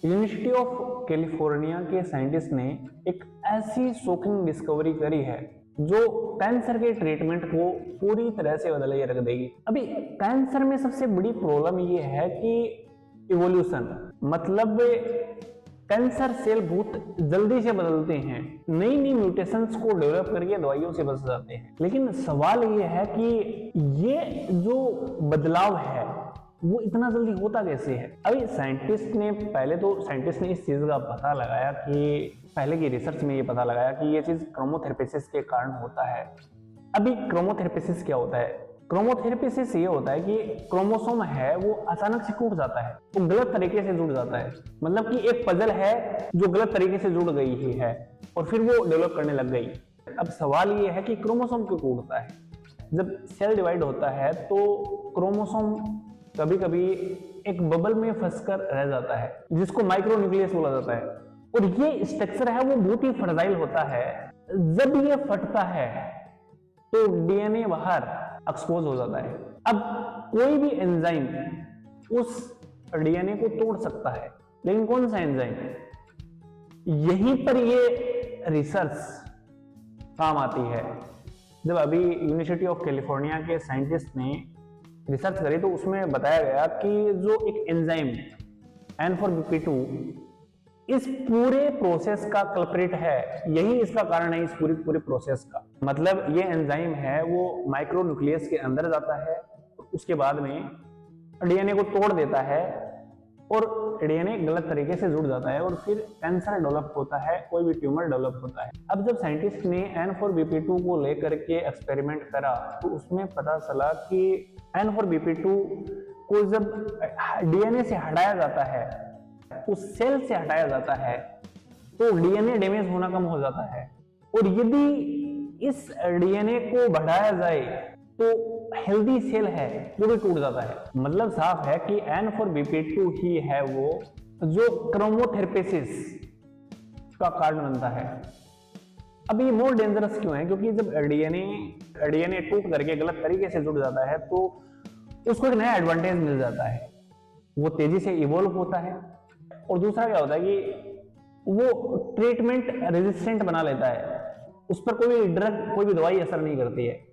University of California के scientist ने एक ऐसी शॉकिंग डिस्कवरी करी है जो कैंसर के ट्रीटमेंट को पूरी तरह से बदल के रख देगी। अभी कैंसर में सबसे बड़ी प्रॉब्लम ये है कि इवोल्यूशन, मतलब कैंसर सेल बहुत जल्दी से बदलते हैं, नई नई म्यूटेशंस को डेवलप करके दवाइयों से बच जाते हैं। लेकिन सवाल ये है कि ये जो बदलाव है वो इतना जल्दी होता कैसे है। अभी साइंटिस्ट ने इस चीज का पता लगाया कि पहले की रिसर्च में ये पता लगाया कि ये चीज क्रोमोथेरेपिसिस के कारण होता है। अभी क्रोमोथेरेपिसिस क्या होता है? क्रोमोथेरेपिसिस ये होता है कि क्रोमोसोम है वो अचानक से टूट जाता है, वो गलत तरीके से जुड़ जाता है। मतलब कि एक पजल है जो गलत तरीके से जुड़ गई ही है और फिर वो डेवलप करने लग गई। अब सवाल ये है कि क्रोमोसोम क्यों टूटता है? जब सेल डिवाइड होता है तो क्रोमोसोम कभी कभी एक बबल में फंसकर रह जाता है जिसको माइक्रोन्यूक्लियस बोला जाता है, और ये स्ट्रक्चर है वो बहुत ही फ्रेजाइल होता है। जब ये फटता है तो डीएनए बाहर एक्सपोज हो जाता है। अब कोई भी एंजाइम उस डीएनए को तोड़ सकता है, लेकिन कौन सा एंजाइम? यहीं पर ये रिसर्च काम आती है। जब अभी यूनिवर्सिटी ऑफ कैलिफोर्निया के साइंटिस्ट ने रिसर्च करी तो उसमें बताया गया कि जो एक एंजाइम N4BP2 इस पूरे प्रोसेस का कल्प्रिट है, यही इसका कारण है इस पूरी प्रोसेस का। मतलब ये एंजाइम है वो माइक्रोन्यूक्लियस के अंदर जाता है, उसके बाद में डीएनए को तोड़ देता है और डीएनए गलत तरीके से जुड़ जाता है और फिर कैंसर डेवलप होता है, कोई भी ट्यूमर डेवलप होता है। अब जब साइंटिस्ट ने N4BP2 को लेकर के एक्सपेरिमेंट करा तो उसमें पता चला कि N4BP2 को जब डीएनए से हटाया जाता है, उस सेल से हटाया जाता है, तो डीएनए डैमेज होना कम हो जाता है। और यदि इस डीएनए को बढ़ाया जाए तो हेल्दी सेल है वो भी टूट जाता है। मतलब साफ है कि N4BP2 ही है वो जो क्रोमोथेरेपिसिस का कारण बनता है। अब ये मोर डेंजरस क्यों है? क्योंकि जब डीएनए टूट करके गलत तरीके से जुड़ जाता है तो उसको एक नया एडवांटेज मिल जाता है, वो तेजी से इवोल्व होता है। और दूसरा क्या होता है कि वो ट्रीटमेंट रेजिस्टेंट बना लेता है, उस पर कोई भी ड्रग, कोई भी दवाई असर नहीं करती है।